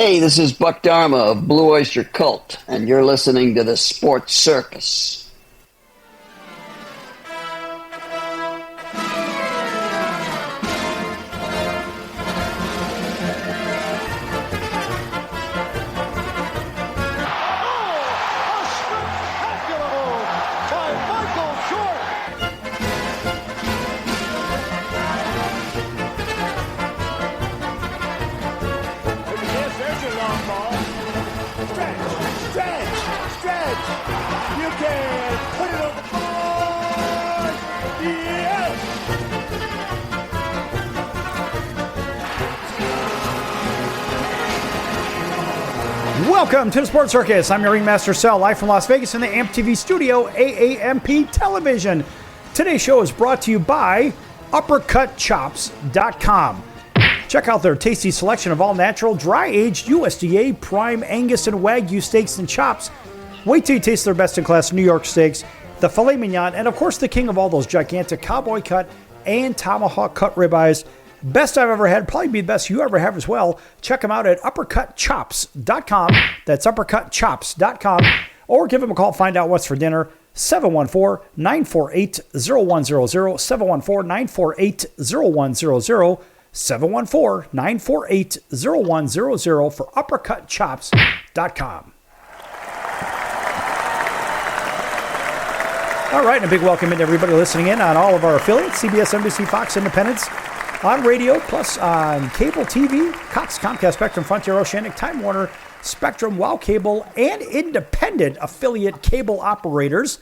Hey, this is Buck Dharma of Blue Oyster Cult, and you're listening to the Sports Circus. Welcome to the Sports Circus. I'm your Ringmaster Sal, live from Las Vegas in the AMP TV studio, AAMP Television. Today's show is brought to you by UppercutChops.com. Check out their tasty selection of all-natural, dry-aged USDA, prime Angus and Wagyu steaks and chops. Wait till you taste their best-in-class New York steaks, the filet mignon, and of course the king of all those gigantic cowboy cut and tomahawk cut ribeyes. Best I've ever had, probably be the best you ever have as well. Check them out at UppercutChops.com. That's UppercutChops.com. Or give them a call, find out what's for dinner. 714-948-0100. 714-948-0100. 714-948-0100 for UppercutChops.com. All right, and a big welcome to everybody listening in on all of our affiliates, CBS, NBC, Fox, Independence, on radio, plus on cable TV, Cox, Comcast, Spectrum, Frontier, Oceanic, Time Warner, Spectrum, Wow Cable, and independent affiliate cable operators,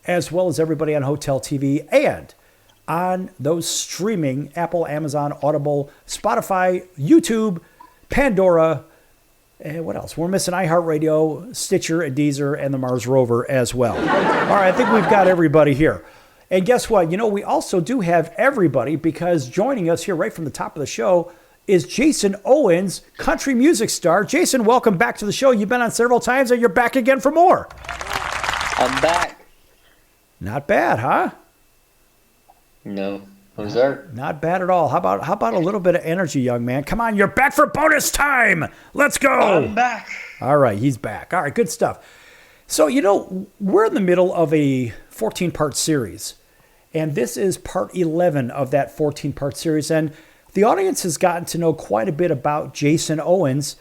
as well as everybody on Hotel TV and on those streaming Apple, Amazon, Audible, Spotify, YouTube, Pandora, and what else? We're missing iHeartRadio, Stitcher, and Deezer, and the Mars Rover as well. All right, I think we've got everybody here. And guess what? You know, we also do have everybody, because joining us here right from the top of the show is Jason Owens, country music star. Jason, welcome back to the show. You've been on several times, and you're back again for more. I'm back. Not bad, huh? No. Sir. Not bad at all. How about a little bit of energy, young man? Come on, you're back for bonus time. Let's go. I'm back. All right, he's back. All right, good stuff. So, you know, we're in the middle of a 14-part series, and this is part 11 of that 14-part series, and the audience has gotten to know quite a bit about Jason Owens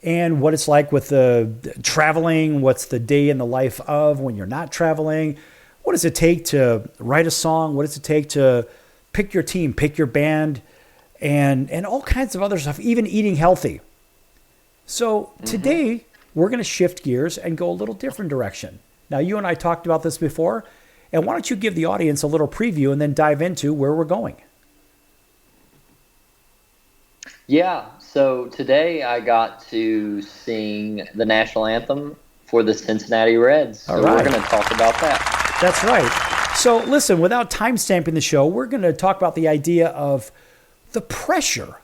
and what it's like with the traveling, what's the day in the life of when you're not traveling, what does it take to write a song, what does it take to pick your team, pick your band, and all kinds of other stuff, even eating healthy. So today, we're going to shift gears and go a little different direction. Now, you and I talked about this before, and why don't you give the audience a little preview and then dive into where we're going? Yeah, so today I got to sing the national anthem for the Cincinnati Reds. So we're going to talk about that. That's right. So listen, without time-stamping the show, we're going to talk about the idea of the pressure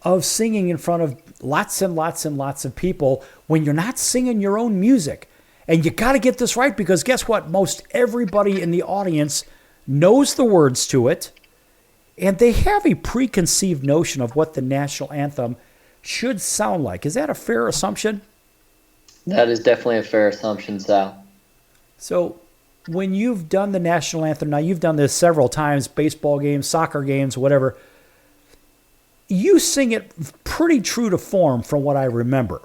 of singing in front of lots and lots and lots of people when you're not singing your own music. And you got to get this right, because guess what? Most everybody in the audience knows the words to it, and they have a preconceived notion of what the national anthem should sound like. Is that a fair assumption? That is definitely a fair assumption, Sal. So when you've done the national anthem, now you've done this several times, baseball games, soccer games, whatever, you sing it pretty true to form from what I remember.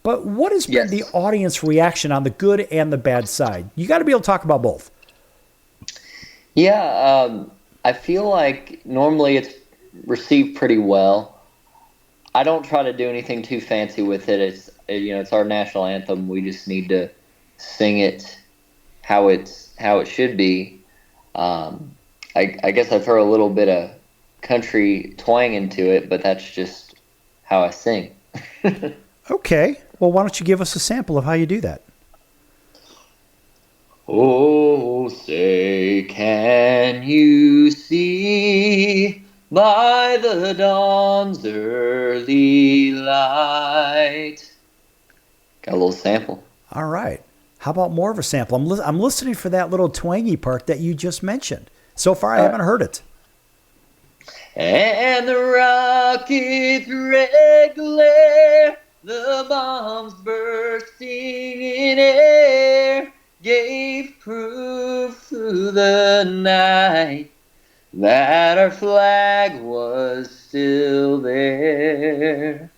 But what has been the audience reaction on the good and the bad side? You got to be able to talk about both. Yeah, I feel like normally it's received pretty well. I don't try to do anything too fancy with it. It's our national anthem. We just need to sing it how it should be. I guess I throw a little bit of country twang into it, but that's just how I sing. Okay. Well, why don't you give us a sample of how you do that? Oh, say, can you see by the dawn's early light? Got a little sample. All right. How about more of a sample? I'm listening for that little twangy part that you just mentioned. So far, I haven't heard it. And the rocket's red glare the bombs bursting in air gave proof through the night that our flag was still there.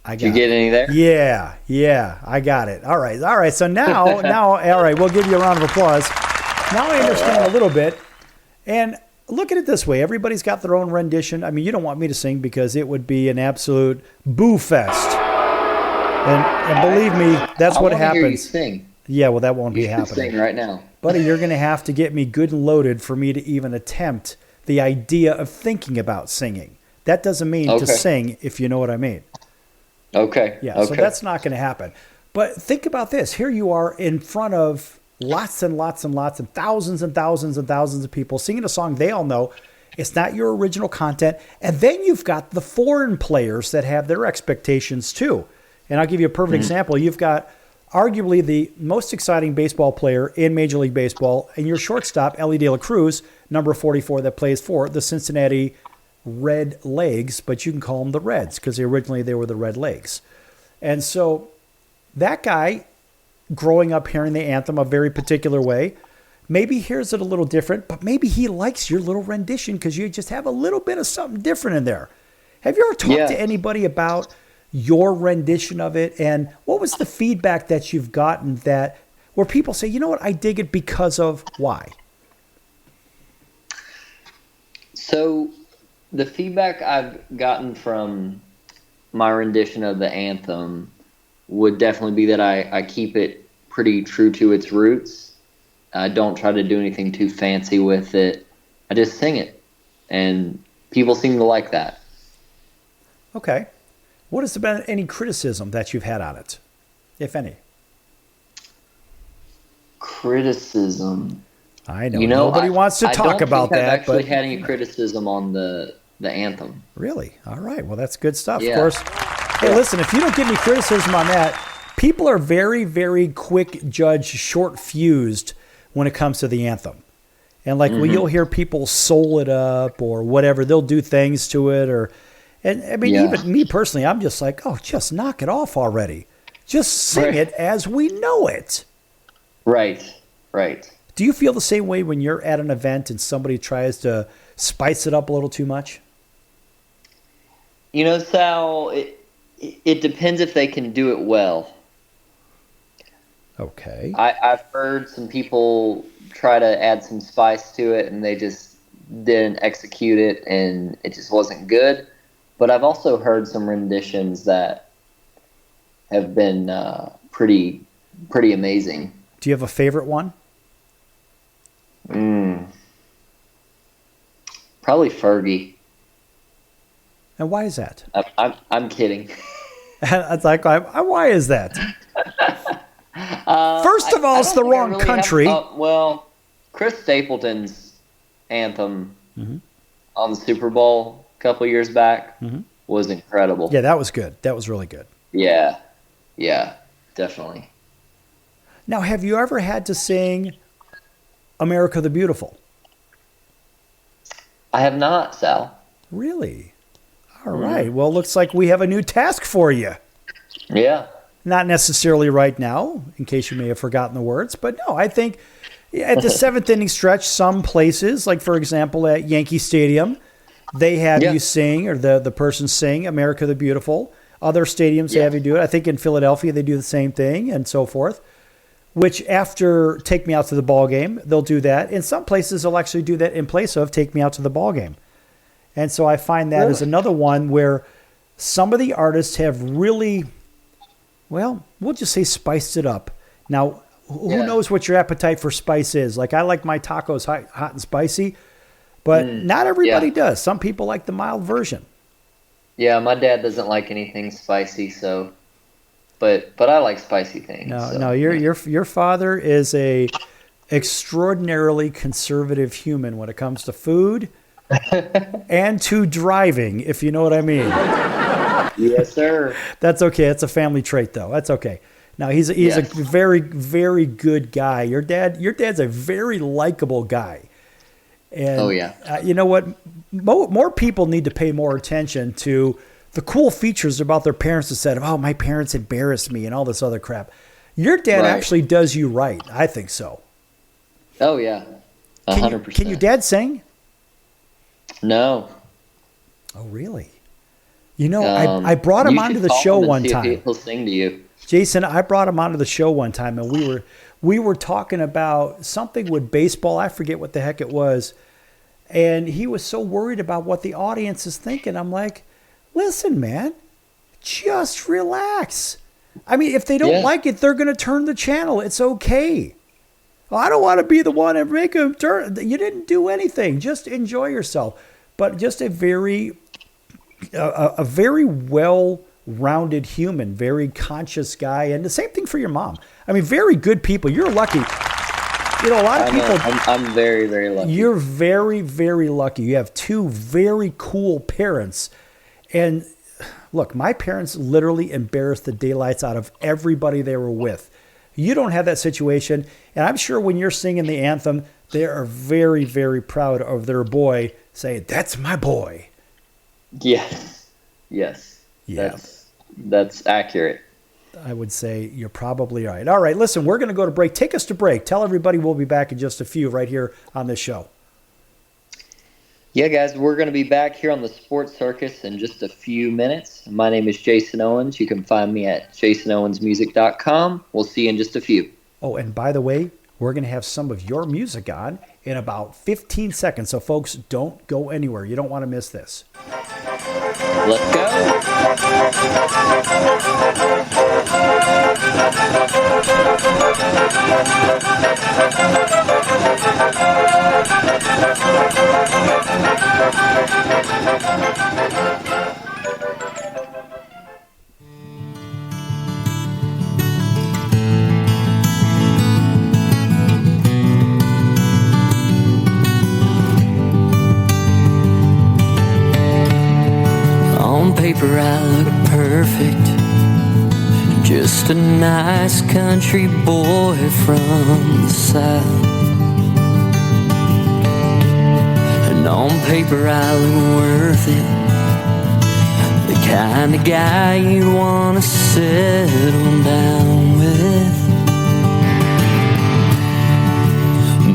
Did you get any there? Yeah, I got it. All right. So now, all right, we'll give you a round of applause. Now I understand a little bit. And look at it this way. Everybody's got their own rendition. I mean, you don't want me to sing because it would be an absolute boo fest. And believe me, that's what happens. Hear you sing. Yeah, well, that won't be You should happening. sing right now. Buddy, you're going to have to get me good and loaded for me to even attempt the idea of thinking about singing. That doesn't mean to sing, if you know what I mean. Okay. Yeah, so that's not going to happen. But think about this. Here you are in front of lots and lots and lots and thousands and thousands and thousands of people singing a song they all know. It's not your original content. And then you've got the foreign players that have their expectations too. And I'll give you a perfect example. You've got arguably the most exciting baseball player in Major League Baseball, and your shortstop, Ellie De La Cruz, number 44, that plays for the Cincinnati Red Legs, but you can call them the Reds because originally they were the Red Legs. And so that guy, growing up hearing the anthem a very particular way, maybe hears it a little different, but maybe he likes your little rendition because you just have a little bit of something different in there. Have you ever talked to anybody about your rendition of it? And what was the feedback that you've gotten that where people say, you know what, I dig it because of why? So the feedback I've gotten from my rendition of the anthem would definitely be that I keep it pretty true to its roots. I don't try to do anything too fancy with it. I just sing it, and people seem to like that. Okay. What has been any criticism that you've had on it, if any? Criticism. I know nobody wants to talk about that. I've actually had any criticism on the anthem. Really? All right. Well, that's good stuff. Yeah. Of course. Hey, listen, if you don't get any criticism on that, people are very, very quick judge, short-fused when it comes to the anthem. And like when you'll hear people soul it up or whatever, they'll do things to it. And I mean, even me personally, I'm just like, oh, just knock it off already. Just sing it as we know it. Right. Do you feel the same way when you're at an event and somebody tries to spice it up a little too much? You know, Sal, it depends if they can do it well. Okay. I've heard some people try to add some spice to it, and they just didn't execute it, and it just wasn't good. But I've also heard some renditions that have been pretty amazing. Do you have a favorite one? Probably Fergie. And why is that? I'm kidding. It's like, why is that? First of all, it's the wrong country. Well, Chris Stapleton's anthem on the Super Bowl a couple years back was incredible. Yeah, that was good. That was really good. Yeah, definitely. Now, have you ever had to sing America the Beautiful? I have not, Sal. Really? All right. Well, looks like we have a new task for you. Yeah. Not necessarily right now, in case you may have forgotten the words, but no, I think at the seventh inning stretch, some places, like for example at Yankee Stadium, they have you sing, or the person sing America the Beautiful. Other stadiums they have you do it. I think in Philadelphia they do the same thing and so forth, which after Take Me Out to the Ball Game, they'll do that. In some places they'll actually do that in place of Take Me Out to the Ball Game. And so I find that is another one where some of the artists have really, well, we'll just say spiced it up. Now, who knows what your appetite for spice is? Like I like my tacos hot and spicy, but not everybody does. Some people like the mild version. Yeah, my dad doesn't like anything spicy, so but I like spicy things. No, your father is a extraordinarily conservative human when it comes to food and to driving, if you know what I mean. Yes, sir. That's okay. It's a family trait, though. That's okay. Now he's a very, very good guy. Your dad's a very likable guy. And you know what? More people need to pay more attention to the cool features about their parents that said, oh, my parents embarrassed me and all this other crap. Your dad actually does you right. I think so. Oh, yeah. 100%. Can your dad sing? No. Oh, really? You know, I brought him onto the show one time. He'll sing to you. Jason, I brought him onto the show one time, and we were talking about something with baseball. I forget what the heck it was. And he was so worried about what the audience is thinking. I'm like, listen, man, just relax. I mean, if they don't like it, they're going to turn the channel. It's okay. Well, I don't want to be the one and make them turn. You didn't do anything. Just enjoy yourself. But just a very well-rounded human, very conscious guy. And the same thing for your mom. I mean, very good people. You're lucky. You know, a lot of people. I'm very, very lucky. You're very, very lucky. You have two very cool parents. And look, my parents literally embarrassed the daylights out of everybody they were with. You don't have that situation. And I'm sure when you're singing the anthem, they are very, very proud of their boy saying, that's my boy. Yes. Yes. Yeah. That's accurate. I would say you're probably right. All right, listen, we're going to go to break. Take us to break. Tell everybody we'll be back in just a few right here on this show. Yeah, guys, we're going to be back here on the Sports Circus in just a few minutes. My name is Jason Owens. You can find me at jasonowensmusic.com. We'll see you in just a few. Oh, and by the way, we're going to have some of your music on in about 15 seconds. So, folks, don't go anywhere. You don't want to miss this. Let's go. On paper I look perfect, just a nice country boy from the South. And on paper I look worth it, the kind of guy you want to settle down with.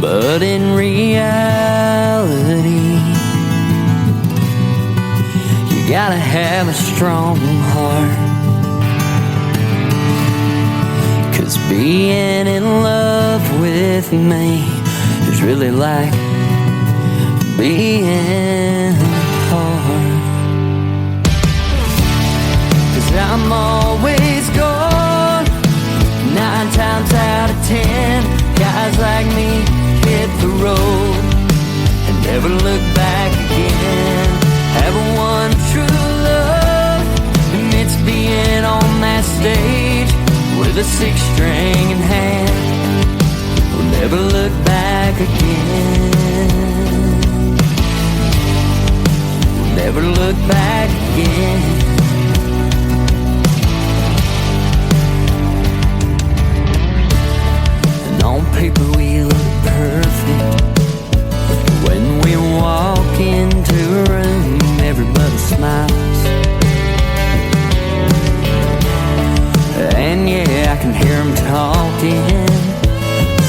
But in reality, you gotta have a strong heart, 'cause being in love with me is really like being hard. 'Cause I'm always gone, 9 times out of 10. Guys like me hit the road and never look back again. Have one true love, and it's being on that stage with a 6-string in hand. We'll never look back again. We'll never look back again. And on paper we look perfect. When we walk into a room, everybody smiles. And yeah, I can hear them talking,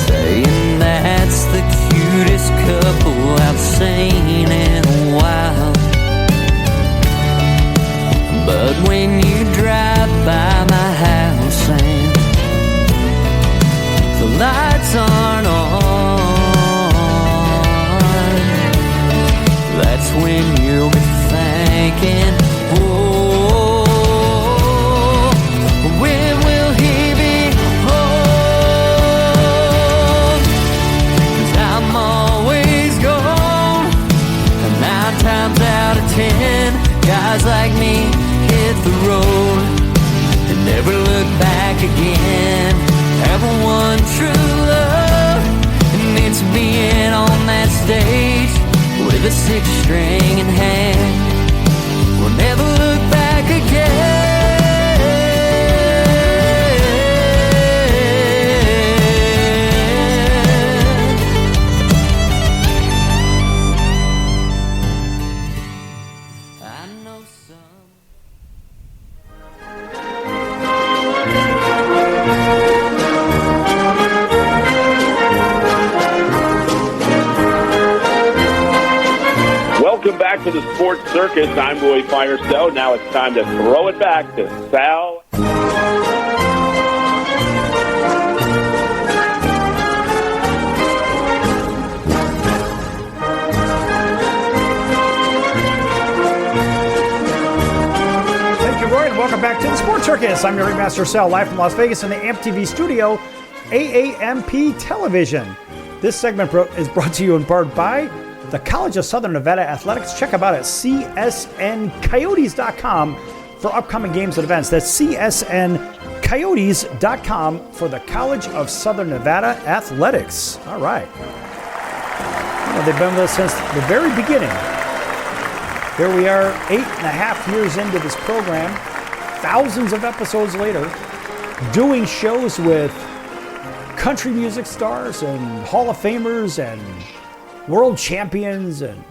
saying that's the cutest couple I've seen in a while. But when you drive by my house and the lights aren't on, that's when you'll be thinking, oh, when will he be home? 'Cause I'm always gone, and 9 times out of 10, guys like me hit the road and never look back again. Have one true love, and it's being on that stage with a 6-string in hand. We'll never look back again. I know some. Welcome back to the Sports Circus. I'm Roy Firestone. Now it's time to throw it back to Sal. Thank you, Roy, and welcome back to the Sports Circus. I'm your Ringmaster Sal, live from Las Vegas in the AMP TV studio, AAMP Television. This segment is brought to you in part by the College of Southern Nevada Athletics. Check them out at csncoyotes.com for upcoming games and events. That's csncoyotes.com for the College of Southern Nevada Athletics. All right. They've been with us since the very beginning. Here we are 8.5 years into this program, thousands of episodes later, doing shows with country music stars and Hall of Famers and world champions and,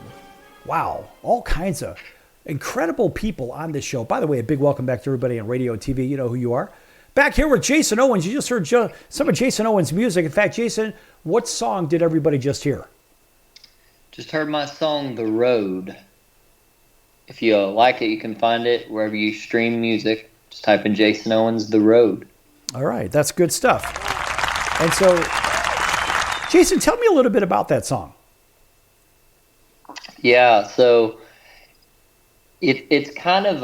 wow, all kinds of incredible people on this show. By the way, a big welcome back to everybody on radio and TV. You know who you are. Back here with Jason Owens. You just heard some of Jason Owens' music. In fact, Jason, what song did everybody just hear? Just heard my song, The Road. If you like it, you can find it wherever you stream music. Just type in Jason Owens, The Road. All right, that's good stuff. And so, Jason, tell me a little bit about that song. Yeah, so it's kind of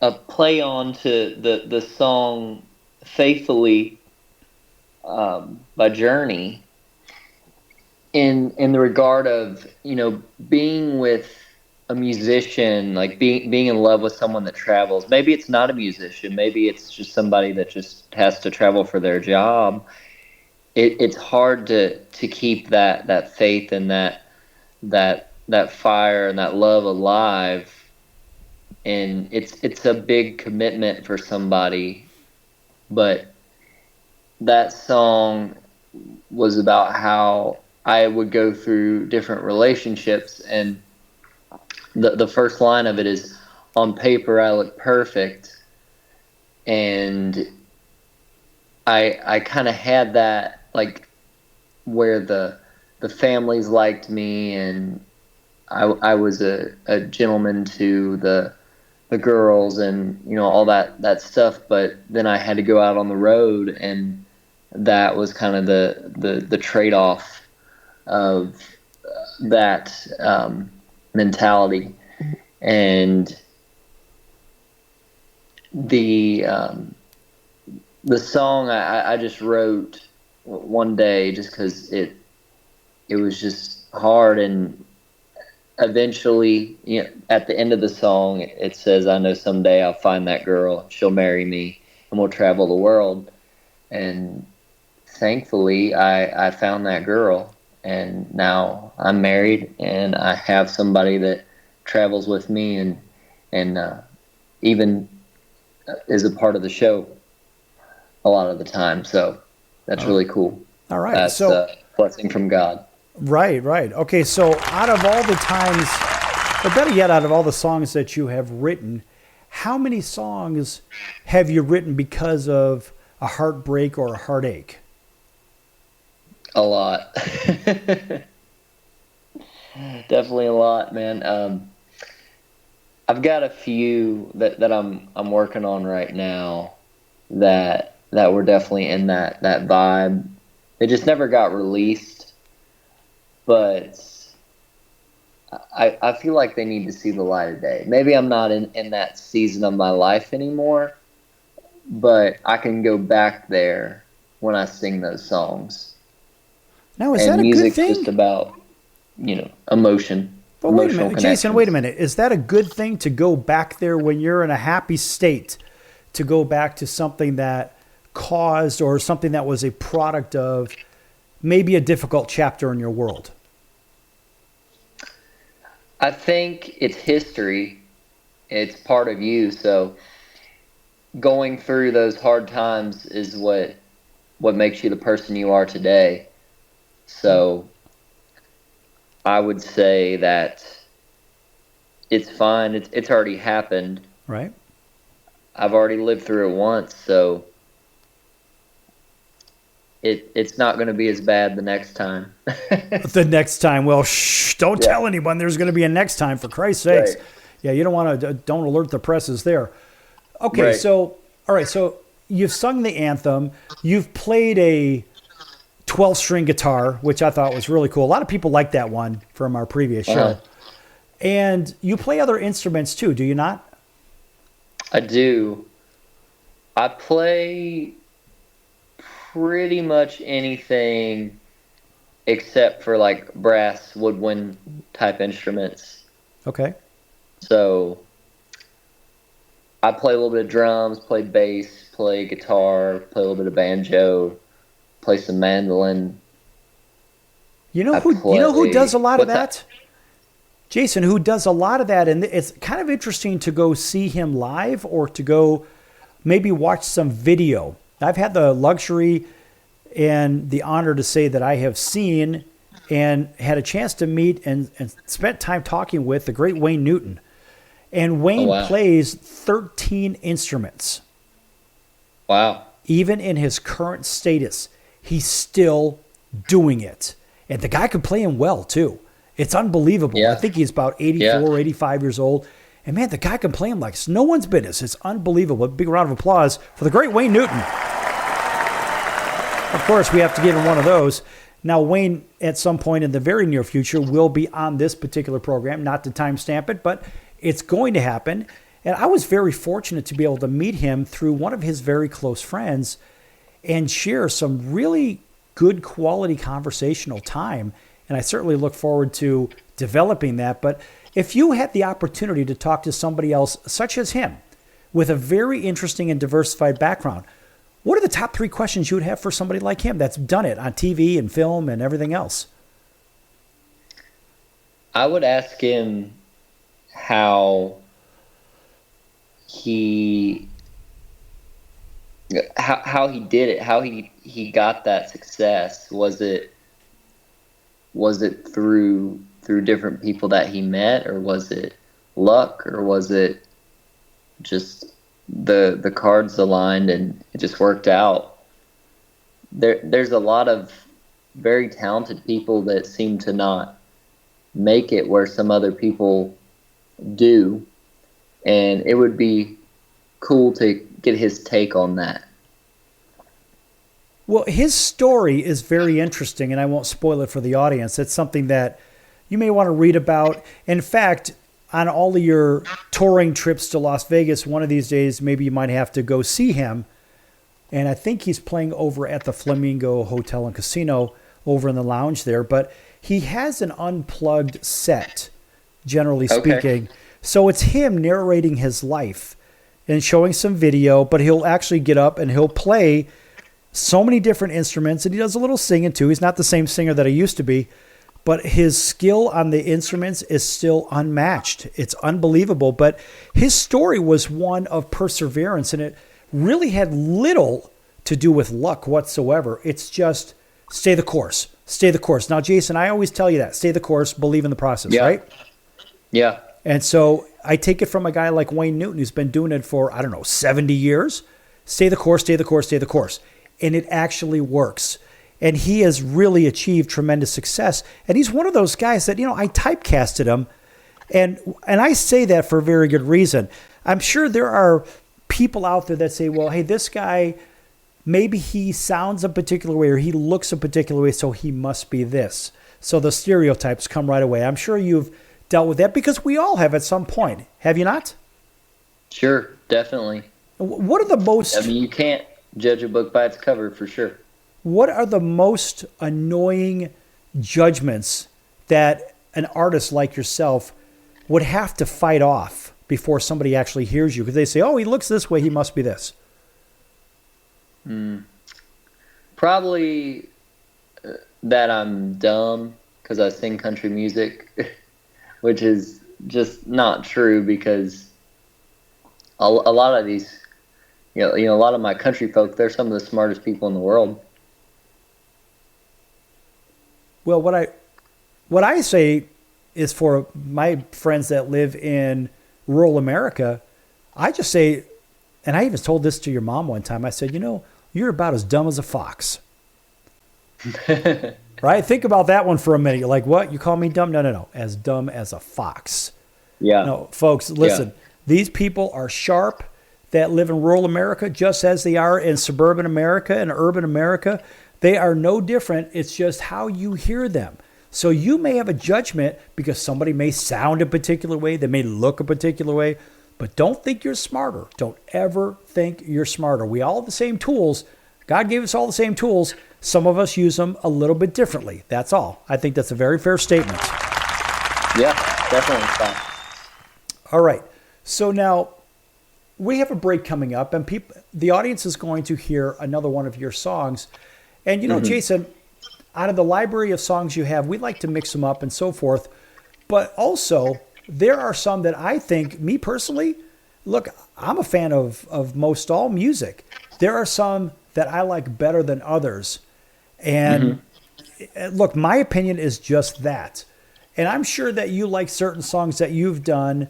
a play on to the song Faithfully by Journey in the regard of, being with a musician, like being in love with someone that travels. Maybe it's not a musician. Maybe it's just somebody that just has to travel for their job. It's hard to keep that faith and that fire and that love alive. And it's a big commitment for somebody. But that song was about how I would go through different relationships, and the first line of it is, on paper I look perfect, and I kind of had that, like, where the families liked me, and I was a gentleman to the girls, and all that stuff. But then I had to go out on the road, and that was kind of the trade-off of that mentality. And the song I just wrote one day just because it was just hard. And eventually, at the end of the song, it says, I know someday I'll find that girl, she'll marry me, and we'll travel the world. And thankfully I found that girl, and now I'm married, and I have somebody that travels with me and even is a part of the show a lot of the time. So that's really cool. All right. That's so a blessing from God. Right. Okay, so out of all the times, or better yet, out of all the songs that you have written, how many songs have you written because of a heartbreak or a heartache? A lot. Definitely a lot, man. I've got a few that I'm working on right now that were definitely in that vibe. They just never got released, but I feel like they need to see the light of day. Maybe I'm not in that season of my life anymore, but I can go back there when I sing those songs. Now, is that a good thing? Music's just about, emotion. But wait a minute, Jason, wait a minute. Is that a good thing to go back there when you're in a happy state, to go back to something that caused or something that was a product of maybe a difficult chapter in your world? I think it's history. It's part of you. So going through those hard times is what makes you the person you are today. So I would say that it's fine. It's already happened. Right. I've already lived through it once, so it's not going to be as bad the next time. The next time. Well, don't tell anyone there's going to be a next time, for Christ's sakes. Right. Yeah, you don't want to, don't alert the presses there. Okay, Right. so, all right, so you've sung the anthem. You've played a 12-string guitar, which I thought was really cool. A lot of people like that one from our previous show. Uh-huh. And you play other instruments too, do you not? I do. I play pretty much anything except for like brass, woodwind type instruments. Okay. So I play a little bit of drums, play bass, play guitar, play a little bit of banjo, play some mandolin. You know who does a lot of What's that? Jason, who does a lot of that, and it's kind of interesting to go see him live or to go maybe watch some video. I've had the luxury and the honor to say that I have seen and had a chance to meet and spent time talking with the great Wayne Newton. And Wayne plays 13 instruments. Wow. Even in his current status, he's still doing it. And the guy can play him well, too. It's unbelievable. Yeah. I think he's about 84, 85 years old. And, man, the guy can play him like it's no one's business. It's unbelievable. A big round of applause for the great Wayne Newton. Of course, we have to give him one of those. Now, Wayne, at some point in the very near future, will be on this particular program. Not to timestamp it, but it's going to happen. And I was very fortunate to be able to meet him through one of his very close friends and share some really good quality conversational time. And I certainly look forward to developing that. But if you had the opportunity to talk to somebody else such as him with a very interesting and diversified background, what are the top 3 questions you would have for somebody like him that's done it on TV and film and everything else? I would ask him how he did it, how he got that success. Was it through different people that he met, or was it luck, or was it just the cards aligned and it just worked out? There's a lot of very talented people that seem to not make it where some other people do, and it would be cool to get his take on that. Well, his story is very interesting, and I won't spoil it for the audience. It's something that you may want to read about. In fact, on all of your touring trips to Las Vegas, one of these days, maybe you might have to go see him. And I think he's playing over at the Flamingo Hotel and Casino over in the lounge there. But he has an unplugged set, generally speaking. So it's him narrating his life and showing some video, but he'll actually get up and he'll play so many different instruments, and he does a little singing too. He's not the same singer that he used to be, but his skill on the instruments is still unmatched. It's unbelievable. But his story was one of perseverance, and it really had little to do with luck whatsoever. It's just stay the course. Stay the course. Now, Jason, I always tell you that. Stay the course, believe in the process, right? Yeah. And so I take it from a guy like Wayne Newton, who's been doing it for, 70 years. Stay the course, stay the course, stay the course. And it actually works. And he has really achieved tremendous success. And he's one of those guys that, I typecasted him. And I say that for a very good reason. I'm sure there are people out there that say, well, hey, this guy, maybe he sounds a particular way or he looks a particular way, so he must be this. So the stereotypes come right away. I'm sure you've dealt with that because we all have at some point. Have you not? Sure, definitely. What are the most... I mean, you can't judge a book by its cover, for sure. What are the most annoying judgments that an artist like yourself would have to fight off before somebody actually hears you? Because they say, oh, he looks this way, he must be this. Probably that I'm dumb because I sing country music, which is just not true because a lot of these, a lot of my country folk, they're some of the smartest people in the world. Well, what I say is for my friends that live in rural America, I just say, and I even told this to your mom one time, I said, you're about as dumb as a fox. Right? Think about that one for a minute. You're like, what? You call me dumb? No. As dumb as a fox. Yeah. No, folks, listen. Yeah. These people are sharp that live in rural America just as they are in suburban America and urban America. They are no different. It's just how you hear them. So you may have a judgment because somebody may sound a particular way. They may look a particular way. But don't think you're smarter. Don't ever think you're smarter. We all have the same tools. God gave us all the same tools. Some of us use them a little bit differently. That's all. I think that's a very fair statement. Yeah, definitely fine. All right. So now we have a break coming up, and the audience is going to hear another one of your songs. And, you know, Jason, out of the library of songs you have, we like to mix them up and so forth. But also, there are some that I think, me personally, look, I'm a fan of most all music. There are some that I like better than others. And look, my opinion is just that. And I'm sure that you like certain songs that you've done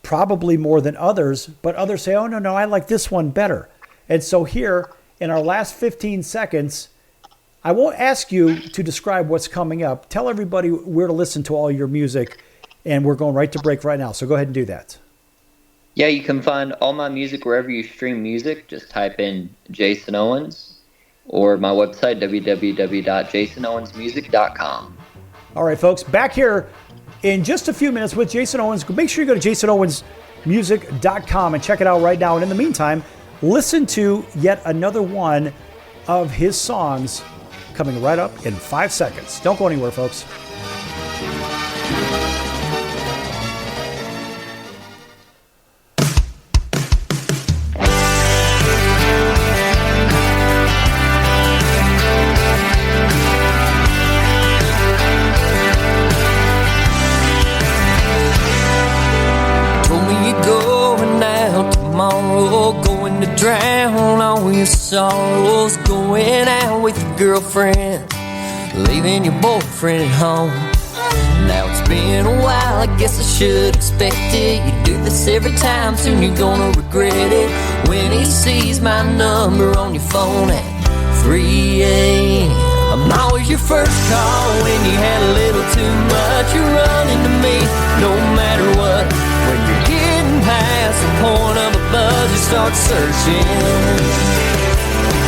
probably more than others, but others say, oh, no, I like this one better. And so here, in our last 15 seconds, I won't ask you to describe what's coming up. Tell everybody where to listen to all your music, and we're going right to break right now. So go ahead and do that. Yeah, you can find all my music wherever you stream music. Just type in Jason Owens or my website, www.jasonowensmusic.com. All right, folks, back here in just a few minutes with Jason Owens. Make sure you go to jasonowensmusic.com and check it out right now. And in the meantime, listen to yet another one of his songs coming right up in 5 seconds. Don't go anywhere, folks. Drown all your sorrows, going out with your girlfriend, leaving your boyfriend at home. Now it's been a while, I guess I should expect it. You do this every time, soon you're gonna regret it. When he sees my number on your phone at 3 a.m. I'm always your first call when you had a little too much. You're running to me no matter what. When you're getting past the point of a buzz, you start searching.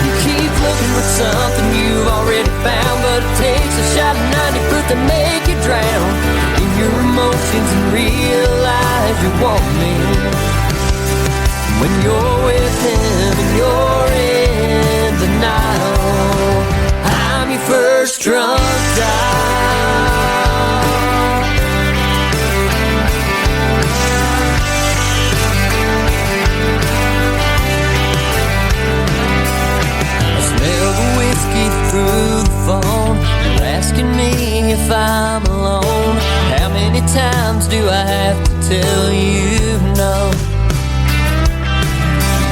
You keep looking for something you've already found, but it takes a shot of 90 proof to make you drown in your emotions and realize you want me. When you're with him and you're in denial, I'm your first drunk dial. Through the phone, you're asking me if I'm alone. How many times do I have to tell you no?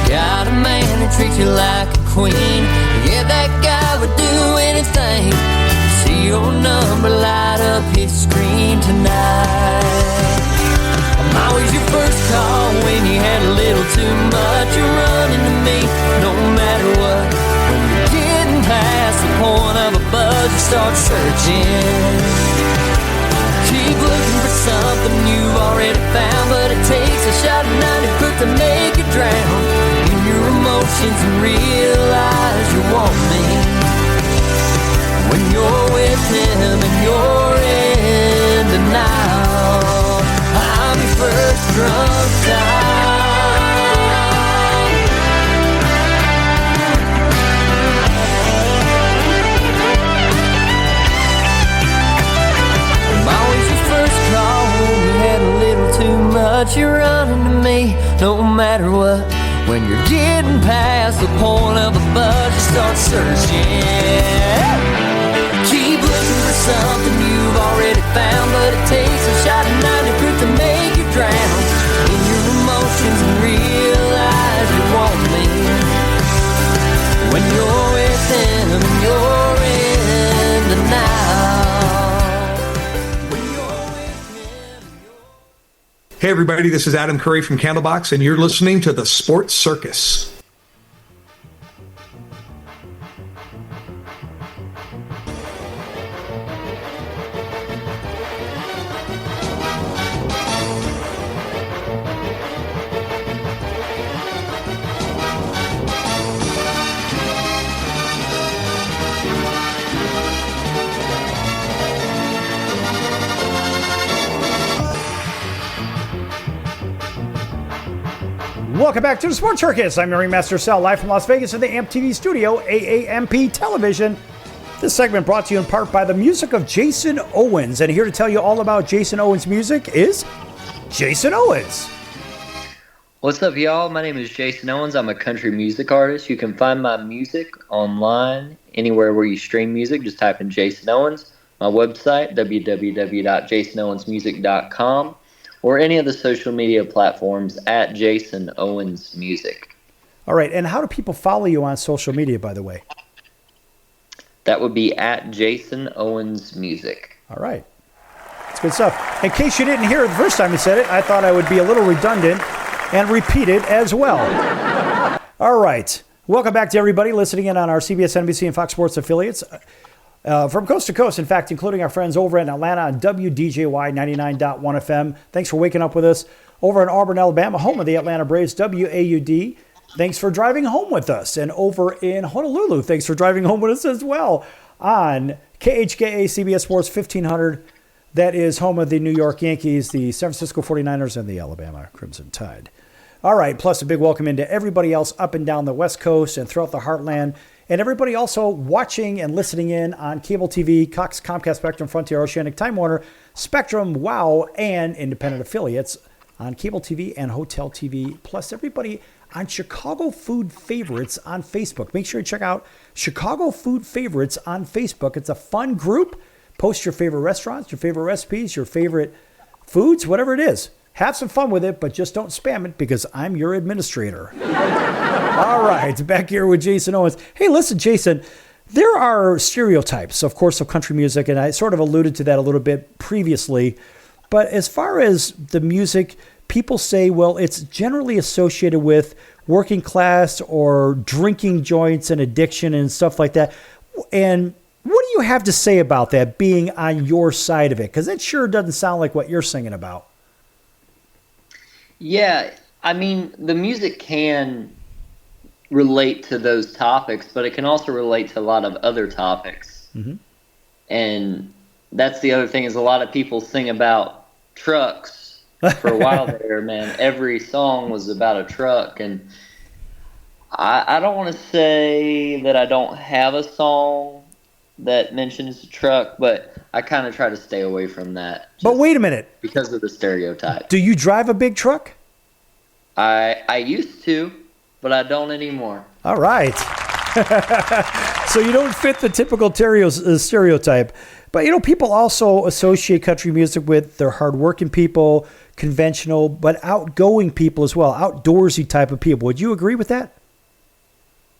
You got a man who treats you like a queen. Yeah, that guy would do anything to see your number light up his screen tonight. I'm always your first call when you had a little too much. You're running to me no matter what. Past the point of a buzz, you start searching. Keep looking for something you've already found, but it takes a shot of 90 proof to make you drown in your emotions and realize you want me. When you're with him and you're in denial, I'm your first drunk dial. Too much, you're running to me no matter what. When you're getting past the point of a buzz, you start searching. Keep looking for something you've already found, but it takes a shot of 90 proof to make you drown in your emotions and realize you want me. When you're with him and you're in denial. Hey everybody, this is Adam Curry from Candlebox, and you're listening to The Sports Circus. Welcome back to the Sports Circus. I'm Ringmaster Sal, live from Las Vegas in the AMP TV studio, AAMP Television. This segment brought to you in part by the music of Jason Owens. And here to tell you all about Jason Owens' music is Jason Owens. What's up, y'all? My name is Jason Owens. I'm a country music artist. You can find my music online anywhere where you stream music. Just type in Jason Owens. My website, www.jasonowensmusic.com, or any of the social media platforms at Jason Owens Music. All right, and how do people follow you on social media, by the way? That would be at Jason Owens Music. All right. That's good stuff. In case you didn't hear it the first time you said it, I thought I would be a little redundant and repeat it as well. All right. Welcome back to everybody listening in on our CBS, NBC, and Fox Sports affiliates. From coast to coast, in fact, including our friends over in Atlanta on WDJY 99.1 FM. Thanks for waking up with us. Over in Auburn, Alabama, home of the Atlanta Braves, WAUD. Thanks for driving home with us. And over in Honolulu, thanks for driving home with us as well on KHKA CBS Sports 1500. That is home of the New York Yankees, the San Francisco 49ers, and the Alabama Crimson Tide. All right, plus a big welcome into everybody else up and down the West Coast and throughout the heartland. And everybody also watching and listening in on cable TV, Cox, Comcast, Spectrum, Frontier, Oceanic, Time Warner, Spectrum, WOW, and independent affiliates on cable TV and hotel TV, plus everybody on Chicago Food Favorites on Facebook. Make sure you check out Chicago Food Favorites on Facebook. It's a fun group. Post your favorite restaurants, your favorite recipes, your favorite foods, whatever it is. Have some fun with it, but just don't spam it because I'm your administrator. All right, back here with Jason Owens. Hey, listen, Jason, there are stereotypes, of course, of country music, and I sort of alluded to that a little bit previously. But as far as the music, people say, well, it's generally associated with working class or drinking joints and addiction and stuff like that. And what do you have to say about that being on your side of it? Because it sure doesn't sound like what you're singing about. Yeah, I mean, the music can relate to those topics, but it can also relate to a lot of other topics. Mm-hmm. And that's the other thing is a lot of people sing about trucks for a while there, man. Every song was about a truck. And I don't want to say that I don't have a song that mentions a truck, but I kind of try to stay away from that. But wait a minute. Because of the stereotype. Do you drive a big truck? I used to, but I don't anymore. All right. So you don't fit the typical stereotype. But, you know, people also associate country music with their hardworking people, conventional, but outgoing people as well, outdoorsy type of people. Would you agree with that?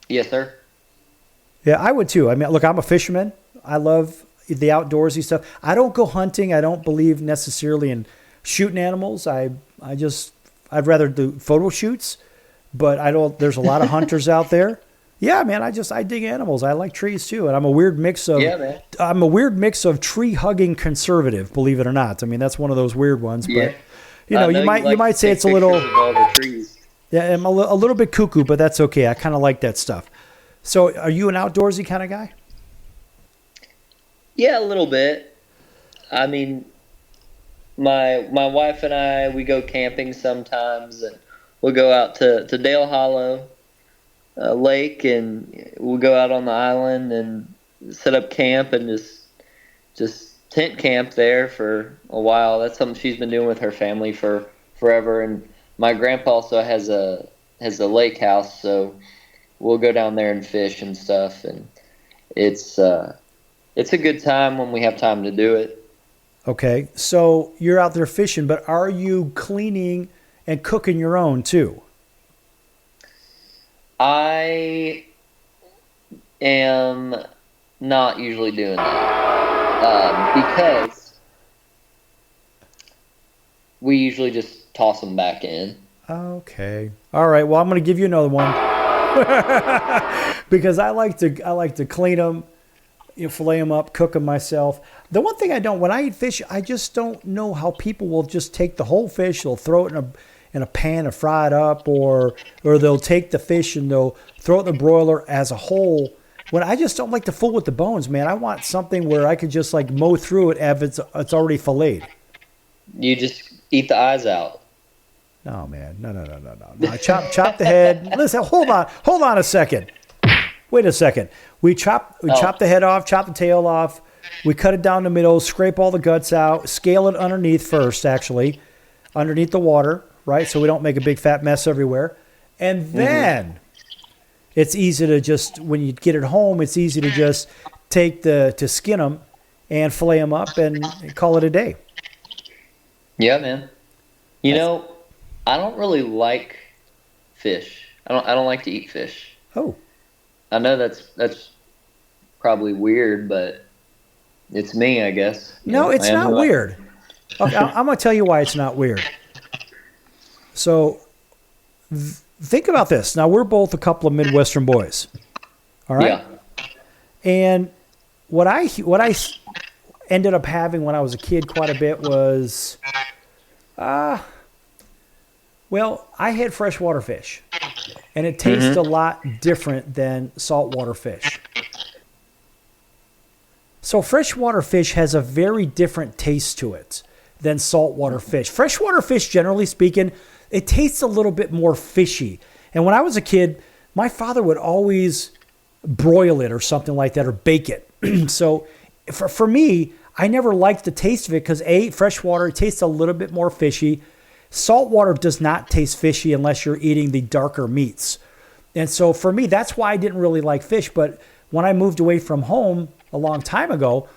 Yes, sir. Yeah, I would too. I mean, look, I'm a fisherman. I love the outdoorsy stuff. I don't go hunting. I don't believe necessarily in shooting animals. I'd rather do photo shoots, but there's a lot of hunters out there. Yeah, man, I dig animals. I like trees too. And I'm a weird mix of tree hugging conservative, believe it or not. I mean, that's one of those weird ones, but you might say it's a little, yeah, I'm a little bit cuckoo, but that's okay. I kind of like that stuff. So are you an outdoorsy kind of guy? Yeah, a little bit. I mean, my wife and I, we go camping sometimes, and we'll go out to Dale Hollow Lake, and we'll go out on the island and set up camp and just tent camp there for a while. That's something she's been doing with her family for forever. And my grandpa also has a lake house, so we'll go down there and fish and stuff, and it's a good time when we have time to do it. Okay, so you're out there fishing, but are you cleaning and cooking your own too? I am not usually doing that because we usually just toss them back in. Okay, all right. Well, I'm going to give you another one. Because I like to clean them, fillet them up, cook them myself. The one thing when I eat fish, I just don't know how people will just take the whole fish, they'll throw it in a pan and fry it up, or they'll take the fish and they'll throw it in the broiler as a whole. When I just don't like to fool with the bones, man. I want something where I could just like mow through it if it's already filleted. You just eat the eyes out. No, man. No. Chop the head. Listen, hold on a second. Wait a second. We chop the head off, chop the tail off. We cut it down the middle, scrape all the guts out, scale it underneath first, actually, underneath the water, right? So we don't make a big fat mess everywhere. And then it's easy to just, when you get it home, it's easy to just to skin them and fillet them up and call it a day. Yeah, man. You know, I don't really like fish. I don't like to eat fish. Oh. I know that's probably weird, but it's me, I guess. No, it's not weird. Okay, I'm going to tell you why it's not weird. So think about this. Now, we're both a couple of Midwestern boys. All right? Yeah. And what I ended up having when I was a kid quite a bit was, I had freshwater fish. And it tastes a lot different than saltwater fish. So freshwater fish has a very different taste to it than saltwater fish. Freshwater fish, generally speaking, it tastes a little bit more fishy. And when I was a kid, my father would always broil it or something like that or bake it. So for me, I never liked the taste of it because freshwater, it tastes a little bit more fishy. Saltwater does not taste fishy unless you're eating the darker meats. And so for me, that's why I didn't really like fish. But when I moved away from home a long time ago,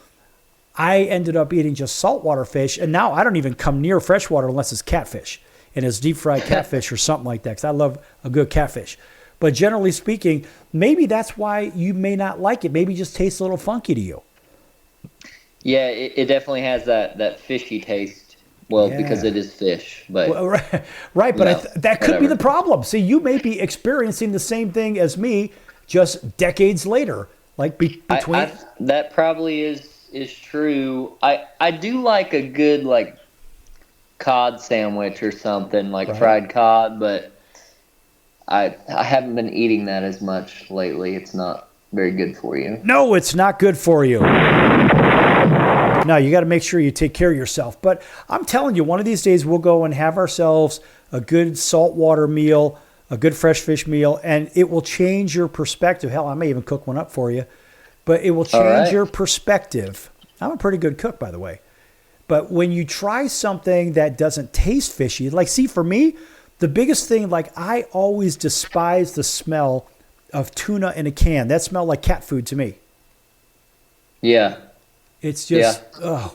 I ended up eating just saltwater fish. And now I don't even come near freshwater unless it's catfish. And it's deep fried catfish or something like that because I love a good catfish. But generally speaking, maybe that's why you may not like it. Maybe it just tastes a little funky to you. Yeah, it definitely has that fishy taste. Well, because it is fish, but right. But that could be the problem. See, you may be experiencing the same thing as me, just decades later. Like between that probably is true. I do like a good like cod sandwich or something like fried cod, but I haven't been eating that as much lately. It's not very good for you. No, it's not good for you. No, you got to make sure you take care of yourself. But I'm telling you, one of these days we'll go and have ourselves a good saltwater meal, a good fresh fish meal, and it will change your perspective. Hell, I may even cook one up for you. But it will change your perspective. I'm a pretty good cook, by the way. But when you try something that doesn't taste fishy, like, see, for me, the biggest thing, like, I always despise the smell of tuna in a can. That smelled like cat food to me. Yeah. It's just,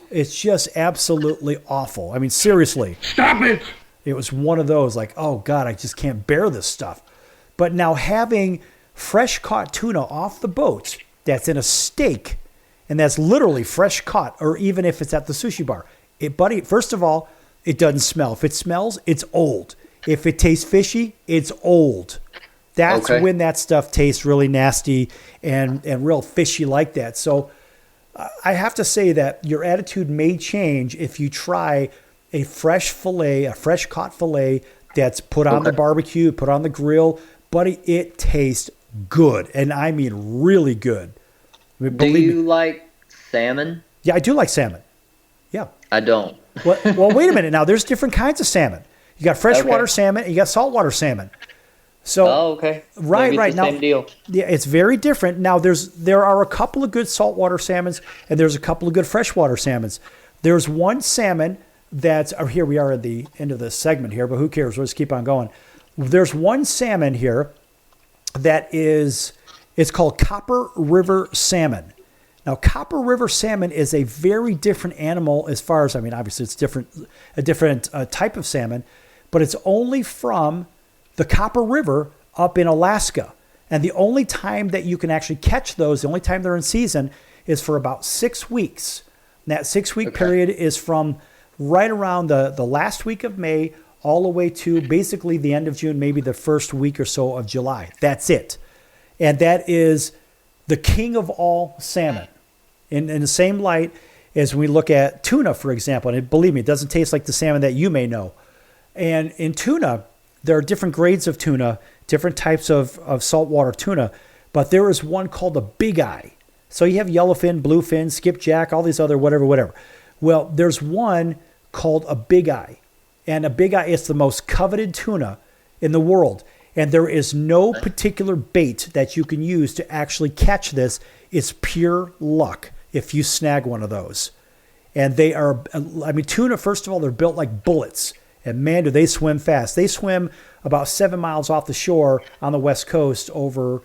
it's just absolutely awful. I mean, seriously. Stop it! It was one of those, like, oh, God, I just can't bear this stuff. But now having fresh caught tuna off the boat that's in a steak, and that's literally fresh caught, or even if it's at the sushi bar, buddy, first of all, it doesn't smell. If it smells, it's old. If it tastes fishy, it's old. That's when that stuff tastes really nasty and real fishy like that. So I have to say that your attitude may change if you try a fresh fillet, a fresh caught fillet that's put on the barbecue, put on the grill. Buddy, it tastes good. And I mean really good. I mean, do you like salmon? Yeah, I do like salmon. Yeah. I don't. Well, wait a minute. Now, there's different kinds of salmon. You got freshwater salmon and you got saltwater salmon. So, right. Now, same deal. Yeah, it's very different. Now, there are a couple of good saltwater salmons, and there's a couple of good freshwater salmons. There's one salmon that's here. We are at the end of the segment here, but who cares? We'll just keep on going. There's one salmon here that it's called Copper River salmon. Now, Copper River salmon is a very different animal as far as, I mean, obviously it's a different type of salmon, but it's only from the Copper River up in Alaska. And the only time that you can actually catch those, the only time they're in season, is for about 6 weeks. And that 6-week period is from right around the last week of May all the way to basically the end of June, maybe the first week or so of July. That's it. And that is the king of all salmon. In the same light as when we look at tuna, for example. And believe me, it doesn't taste like the salmon that you may know. And in tuna, there are different grades of tuna, different types of saltwater tuna, but there is one called a big eye. So you have yellowfin, bluefin, skipjack, all these other whatever. Well, there's one called a big eye, And a big eye, it's the most coveted tuna in the world. And there is no particular bait that you can use to actually catch this. It's pure luck if you snag one of those. And they are, I mean, tuna, first of all, they're built like bullets. And man, do they swim fast. They swim about 7 miles off the shore on the West Coast over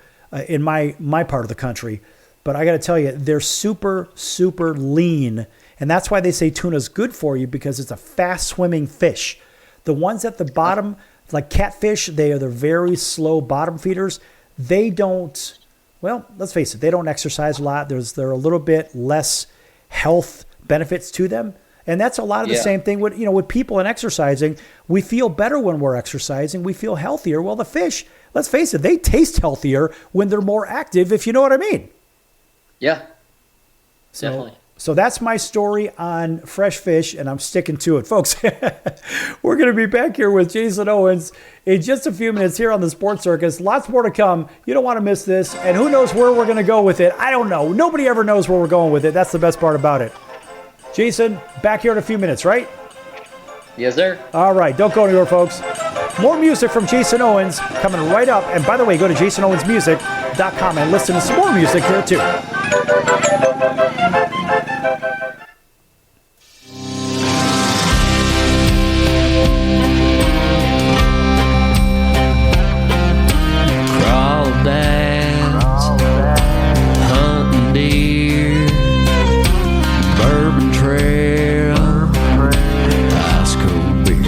in my part of the country. But I got to tell you, they're super, super lean. And that's why they say tuna's good for you, because it's a fast-swimming fish. The ones at the bottom, like catfish, they're very slow bottom feeders. They don't, well, let's face it, they don't exercise a lot. They're a little bit less health benefits to them. And that's a lot of the same thing with, with people and exercising. We feel better when we're exercising. We feel healthier. Well, the fish, let's face it, they taste healthier when they're more active, if you know what I mean. Yeah, definitely. So that's my story on fresh fish, and I'm sticking to it. Folks, we're going to be back here with Jason Owens in just a few minutes here on the Sports Circus. Lots more to come. You don't want to miss this. And who knows where we're going to go with it? I don't know. Nobody ever knows where we're going with it. That's the best part about it. Jason, back here in a few minutes, right? Yes, sir. All right. Don't go anywhere, folks. More music from Jason Owens coming right up. And by the way, go to jasonowensmusic.com and listen to some more music here, too. Crawdads, hunting deer, Bourbon Trail, ice cold beer,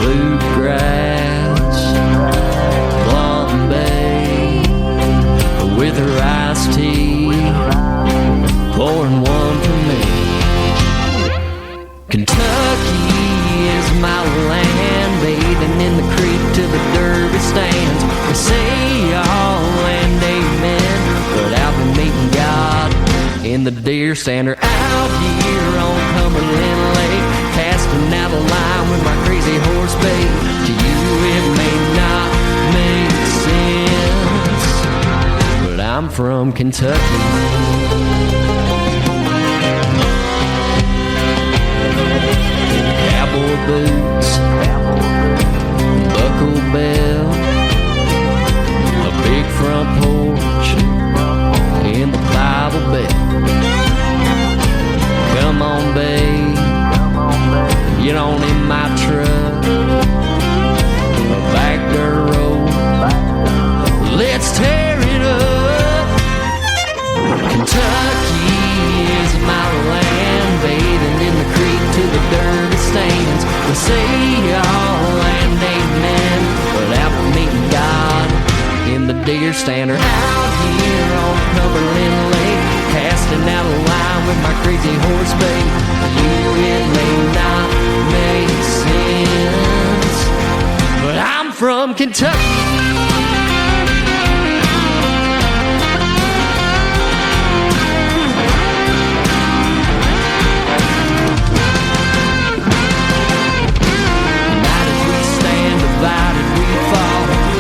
bluegrass, Blonde Bay, with her iced tea, pouring one for me. Kentucky is my land, bathing in the creek to the Derby stands. We say all and amen, but I've been meeting God in the deer stand, or out here on Cumberland Lake, casting out a line with my crazy horse bait. To you it may not make sense, but I'm from Kentucky. Cowboy boots, buckle belt, a big front porch, in the Bible Belt. Come on, babe, get on in my truck, a back dirt road, let's tear it up. Kentucky is my land, bathing in the creek to the Derby stands. We say all and amen, but I've been meeting God in the deer stand, or out here on Cumberland Lake, casting out a line with my crazy horse bait. You, it may not make sense, but I'm from Kentucky.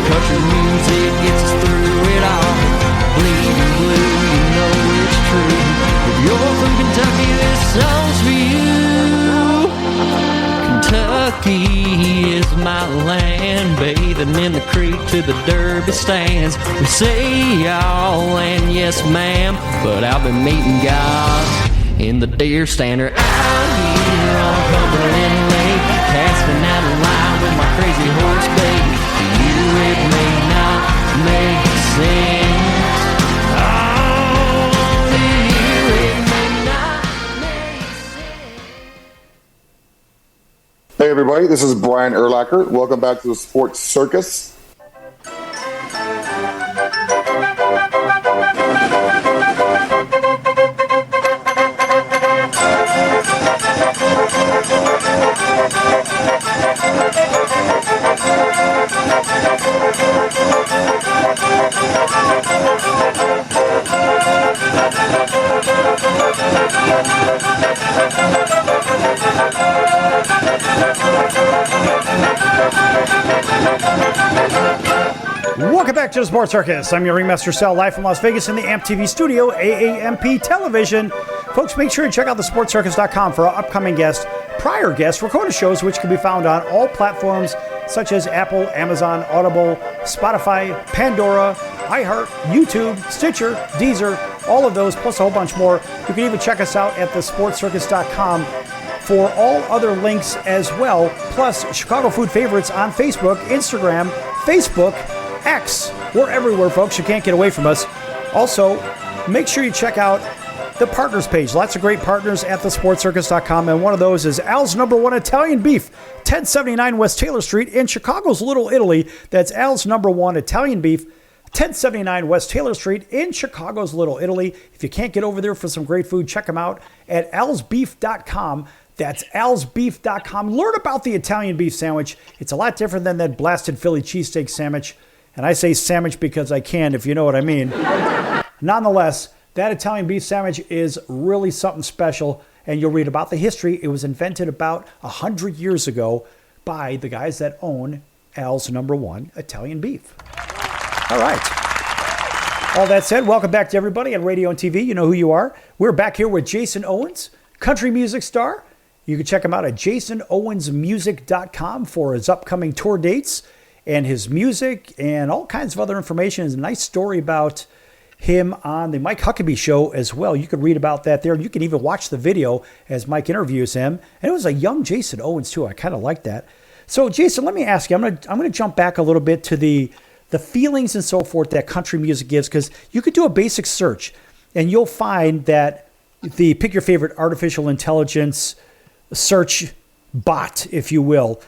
Country music gets us through it all. Bleeding blue, you know it's true. If you're from Kentucky, this song's for you. Kentucky is my land, bathing in the creek to the Derby stands. We say y'all and yes ma'am, but I've been meeting God in the deer stand, or out here on Cumberland Lake, casting out a line with my crazy horse bait. It may not make sense. Oh, to you it may not make sense. Hey everybody, this is Brian Urlacher. Welcome back to the Sports Circus. Welcome back to the Sports Circus. I'm your Ringmaster Sal, live from Las Vegas in the AMP TV studio, AAMP television. Folks, make sure you check out thesportscircus.com for our upcoming guest, prior guest recorded shows, which can be found on all platforms such as Apple, Amazon, Audible, Spotify, Pandora, iHeart, YouTube, Stitcher, Deezer, all of those, plus a whole bunch more. You can even check us out at thesportscircus.com for all other links as well, plus Chicago Food Favorites on Facebook, Instagram, Facebook, X. We're everywhere, folks. You can't get away from us. Also, make sure you check out the partners page. Lots of great partners at thesportscircus.com, and one of those is Al's Number One Italian Beef, 1079 West Taylor Street in Chicago's Little Italy. That's Al's Number One Italian Beef, 1079 West Taylor Street in Chicago's Little Italy. If you can't get over there for some great food, check them out at alsbeef.com. That's alsbeef.com. Learn about the Italian beef sandwich. It's a lot different than that blasted Philly cheesesteak sandwich. And I say sandwich because I can, if you know what I mean. Nonetheless, that Italian beef sandwich is really something special. And you'll read about the history. It was invented about 100 years ago by the guys that own Al's Number One Italian Beef. All right. All that said, welcome back to everybody on radio and TV. You know who you are. We're back here with Jason Owens, country music star. You can check him out at jasonowensmusic.com for his upcoming tour dates and his music and all kinds of other information. There's a nice story about him on the Mike Huckabee show as well. You can read about that there. You can even watch the video as Mike interviews him. And it was a young Jason Owens too. I kind of like that. So Jason, let me ask you, I'm going to jump back a little bit to the feelings and so forth that country music gives, because you could do a basic search and you'll find that pick your favorite artificial intelligence search bot, if you will.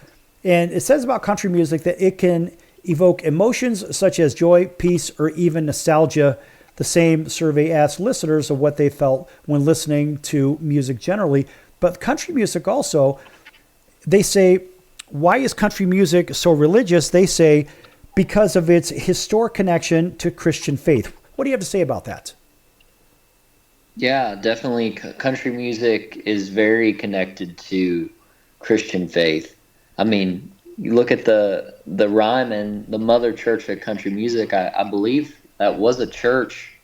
And it says about country music that it can evoke emotions such as joy, peace, or even nostalgia. The same survey asked listeners of what they felt when listening to music generally. But country music also, they say, why is country music so religious? They say, because of its historic connection to Christian faith. What do you have to say about that? Yeah, definitely. Country music is very connected to Christian faith. I mean, you look at the rhyme and the mother church of country music. I believe that was a church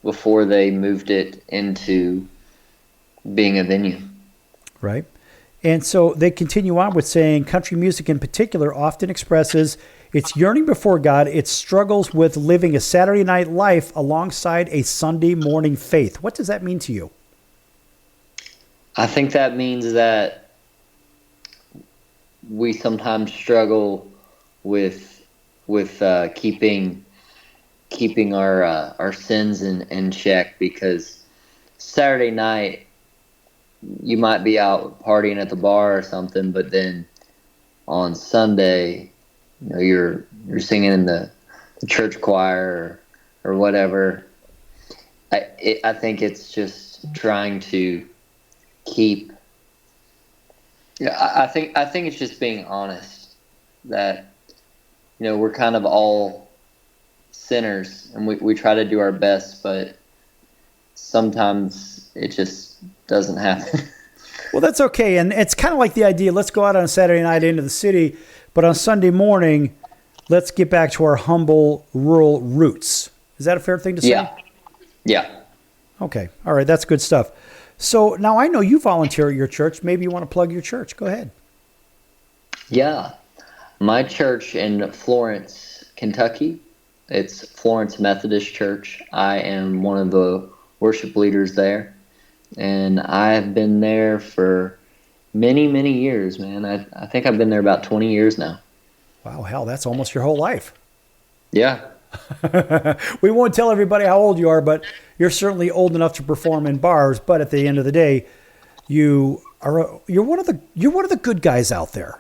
before they moved it into being a venue. Right. And so they continue on with saying country music in particular often expresses its yearning before God, its struggles with living a Saturday night life alongside a Sunday morning faith. What does that mean to you? I think that means that we sometimes struggle with keeping our sins in check, because Saturday night you might be out partying at the bar or something, but then on Sunday, you know, you're singing in the church choir or whatever. I think it's just trying to keep. Yeah, I think it's just being honest that, you know, we're kind of all sinners and we try to do our best, but sometimes it just doesn't happen. Well, that's okay. And it's kind of like the idea, let's go out on a Saturday night into the city, but on Sunday morning, let's get back to our humble rural roots. Is that a fair thing to say? Yeah. Yeah. Okay. All right. That's good stuff. So now I know you volunteer at your church. Maybe you want to plug your church. Go ahead. Yeah. My church in Florence, Kentucky, it's Florence Methodist Church. I am one of the worship leaders there. And I've been there for many, many years, man. I think I've been there about 20 years now. Wow, hell, that's almost your whole life. Yeah. We won't tell everybody how old you are, but you're certainly old enough to perform in bars. But at the end of the day, you're one of the good guys out there.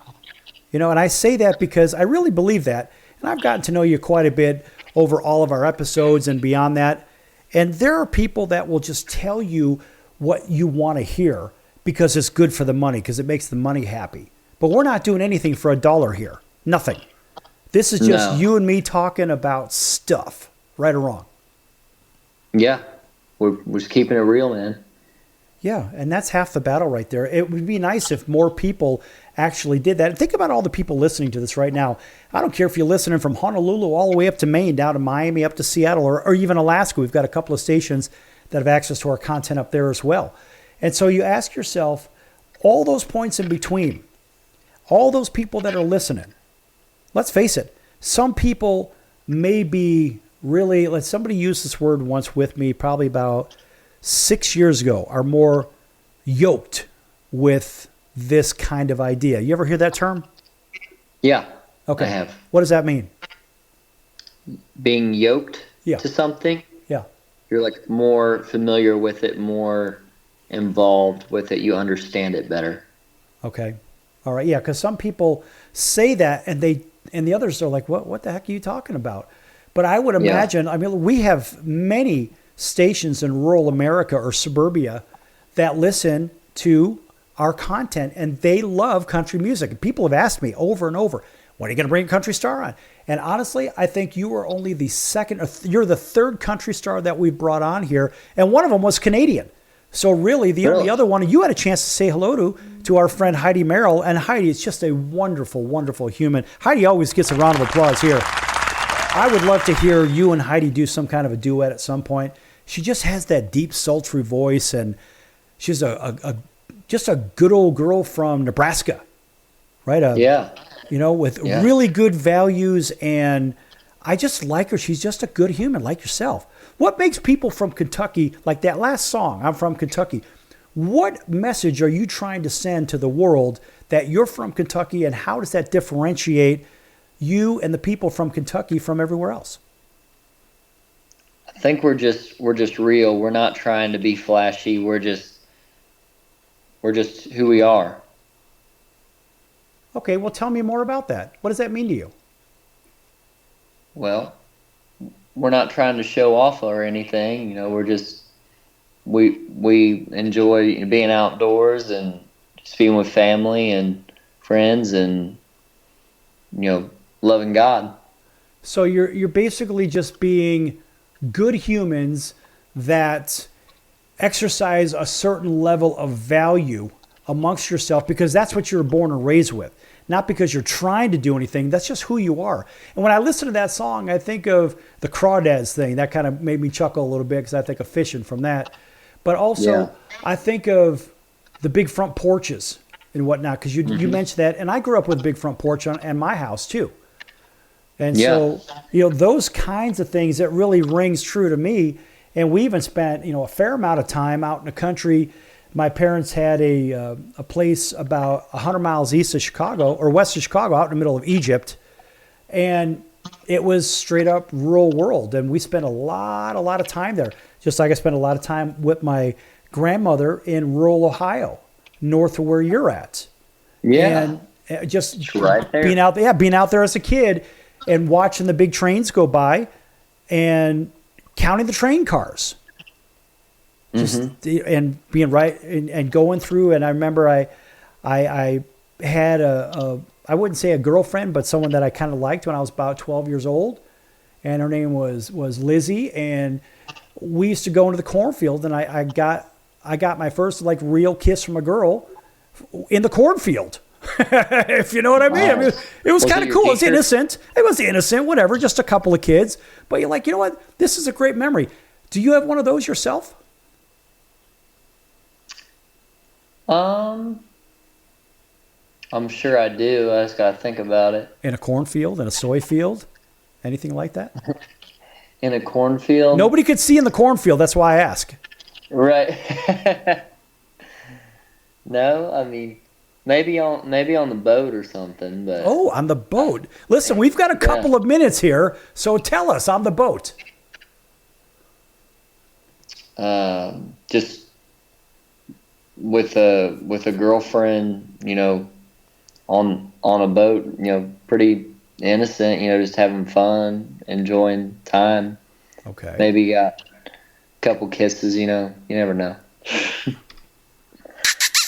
You know, and I say that because I really believe that. And I've gotten to know you quite a bit over all of our episodes and beyond that. And there are people that will just tell you what you want to hear because it's good for the money, because it makes the money happy. But we're not doing anything for $1 here. Nothing. This is just you and me talking about stuff, right or wrong. Yeah. We're just keeping it real, man. Yeah, and that's half the battle right there. It would be nice if more people actually did that. Think about all the people listening to this right now. I don't care if you're listening from Honolulu all the way up to Maine, down to Miami, up to Seattle, or even Alaska. We've got a couple of stations that have access to our content up there as well. And so you ask yourself, all those points in between, all those people that are listening, let's face it, some people may be really, like somebody used this word once with me probably about 6 years ago, are more yoked with this kind of idea. You ever hear that term? Yeah. Okay. I have. What does that mean? Being yoked Yeah. to something. Yeah. You're like more familiar with it, more involved with it. You understand it better. Okay. All right. Yeah. Because some people say that and the others are like, what the heck are you talking about? But I would imagine, I mean, we have many stations in rural America or suburbia that listen to our content and they love country music. People have asked me over and over, when are you going to bring a country star on? And honestly, I think you are only the second, or you're the third country star that we've brought on here. And one of them was Canadian. So really, the only other one you had a chance to say hello to our friend Heidi Merrill. And Heidi is just a wonderful, wonderful human. Heidi always gets a round of applause here. I would love to hear you and Heidi do some kind of a duet at some point. She just has that deep, sultry voice, and she's just a good old girl from Nebraska, right? You know, with really good values, and I just like her. She's just a good human, like yourself. What makes people from Kentucky, like that last song, I'm from Kentucky, what message are you trying to send to the world that you're from Kentucky, and how does that differentiate you and the people from Kentucky from everywhere else? I think we're just real. We're not trying to be flashy. We're just who we are. Okay, well, tell me more about that. What does that mean to you? Well, we're not trying to show off or anything. You know, we're just we enjoy being outdoors and just being with family and friends and loving God. So you're basically just being good humans that exercise a certain level of value amongst yourself because that's what you were born and raised with. Not because you're trying to do anything. That's just who you are. And when I listen to that song, I think of the Crawdads thing. That kind of made me chuckle a little bit because I think of fishing from that. But also, I think of the big front porches and whatnot because you mentioned that. And I grew up with a big front porch on my house too. And so, those kinds of things, that really rings true to me. And we even spent, a fair amount of time out in the country. My parents had a place about 100 miles east of Chicago, or west of Chicago, out in the middle of Egypt. And it was straight up rural world. And we spent a lot of time there. Just like I spent a lot of time with my grandmother in rural Ohio, north of where you're at. Yeah. And just right there. being out there as a kid and watching the big trains go by and counting the train cars. And being right and going through. And I remember I had I wouldn't say a girlfriend, but someone that I kind of liked when I was about 12 years old. And her name was Lizzie. And we used to go into the cornfield, and I got my first real kiss from a girl in the cornfield. If you know what I mean. I mean, it was kind of cool. It was innocent. It was innocent, whatever, just a couple of kids. But you're like, you know what? This is a great memory. Do you have one of those yourself? I'm sure I do. I just got to think about it. In a cornfield, in a soy field, anything like that? In a cornfield? Nobody could see in the cornfield. That's why I ask. Right. No, I mean, maybe on the boat or something. But oh, on the boat. Listen, we've got a couple of minutes here, so tell us on the boat. Just with a girlfriend, on a boat, pretty innocent, just having fun, enjoying time. Okay. Maybe got a couple kisses, you never know.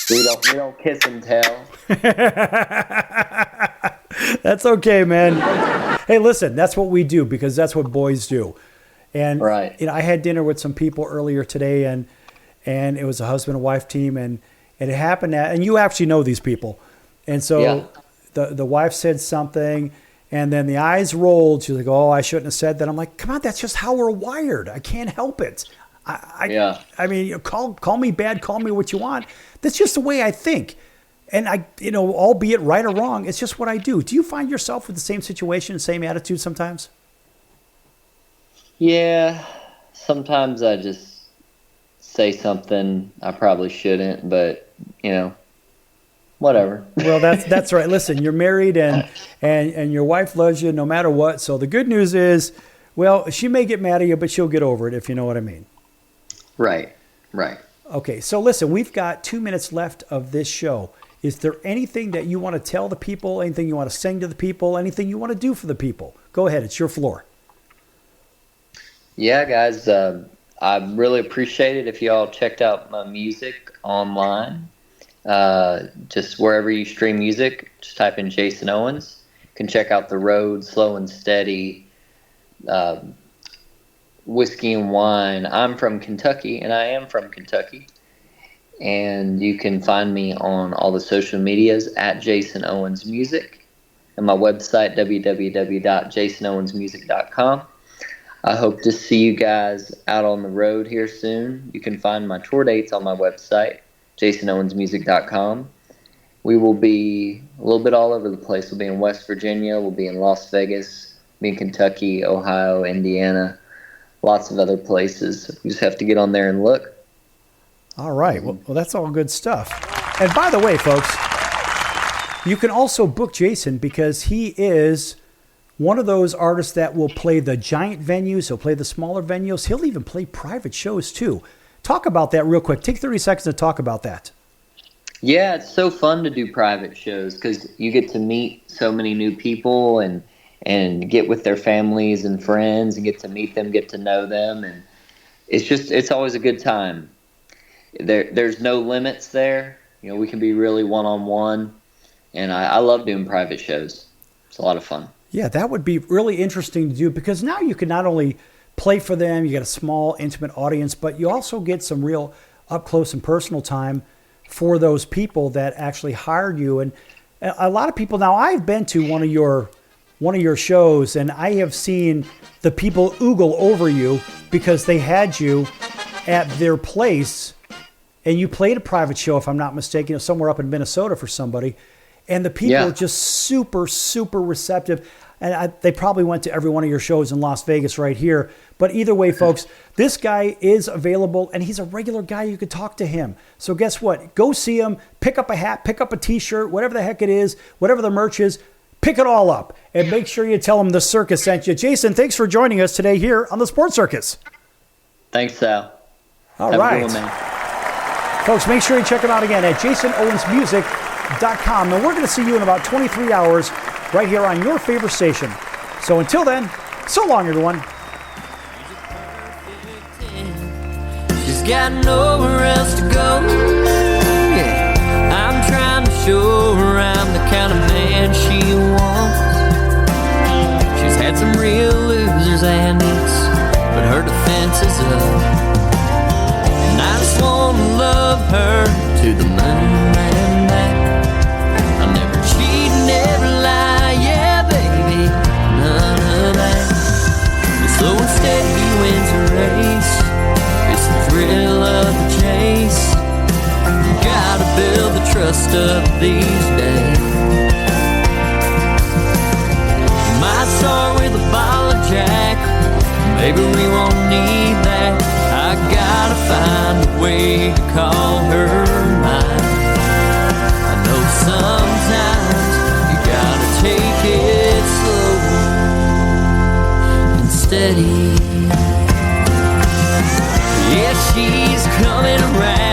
we don't kiss and tell. That's okay, man. Hey, listen, that's what we do because that's what boys do. And right. I had dinner with some people earlier today, and it was a husband and wife team, and it happened and you actually know these people. And so the wife said something, and then the eyes rolled. She's like, "Oh, I shouldn't have said that." I'm like, "Come on, that's just how we're wired. I can't help it. I mean, call me bad, call me what you want. That's just the way I think." And albeit right or wrong, it's just what I do. Do you find yourself with the same situation, same attitude sometimes? Yeah, sometimes I just say something I probably shouldn't, but whatever. Well, that's right. Listen, you're married and your wife loves you no matter what. So the good news is, well, she may get mad at you, but she'll get over it, if you know what I mean. Right. Okay, so listen, we've got 2 minutes left of this show. Is there anything that you want to tell the people, anything you want to sing to the people, anything you want to do for the people? Go ahead, it's your floor. Yeah, guys, I really appreciate it if you all checked out my music online. Just wherever you stream music, just type in Jason Owens. You can check out The Road, Slow and Steady, Whiskey and Wine. I'm from Kentucky, and I am from Kentucky. And you can find me on all the social medias at Jason Owens Music and my website, www.jasonowensmusic.com. I hope to see you guys out on the road here soon. You can find my tour dates on my website, jasonowensmusic.com. We will be a little bit all over the place. We'll be in West Virginia. We'll be in Las Vegas. We'll be in Kentucky, Ohio, Indiana, lots of other places. You just have to get on there and look. All right. Well, that's all good stuff. And by the way, folks, you can also book Jason because he is one of those artists that will play the giant venues. He'll play the smaller venues. He'll even play private shows, too. Talk about that real quick. Take 30 seconds to talk about that. Yeah, it's so fun to do private shows because you get to meet so many new people and get with their families and friends and get to meet them, get to know them. And it's always a good time. There's no limits there. We can be really one-on-one. And I love doing private shows. It's a lot of fun. Yeah, that would be really interesting to do because now you can not only play for them, you get a small, intimate audience, but you also get some real up-close and personal time for those people that actually hired you. And a lot of people now, I've been to one of your shows, and I have seen the people oogle over you because they had you at their place, and you played a private show, if I'm not mistaken, somewhere up in Minnesota for somebody. And the people are just super, super receptive. And they probably went to every one of your shows in Las Vegas right here. But either way, folks, this guy is available, and he's a regular guy. You could talk to him. So guess what? Go see him. Pick up a hat. Pick up a T-shirt. Whatever the heck it is. Whatever the merch is. Pick it all up. And make sure you tell him the circus sent you. Jason, thanks for joining us today here on the Sports Circus. Thanks, Sal. All Have right. a good one, man. Folks, make sure you check him out again at jasonowensmusic.com. And we're going to see you in about 23 hours right here on your favorite station. So until then, so long, everyone. She's got nowhere else to go. Yeah, I'm trying to show her I'm the kind of man she wants. She's had some real losers and it's, but her defense is up. And I just want to love her to the moon and back. I'll never cheat, never lie, yeah, baby, none of that. But slow and steady wins a race. It's the thrill of the chase. You gotta build the trust of these days. You might start with a bottle of Jack. Maybe we won't need that. I gotta find a way to call her mine. I know sometimes you gotta take it slow and steady. Yeah, she's coming around.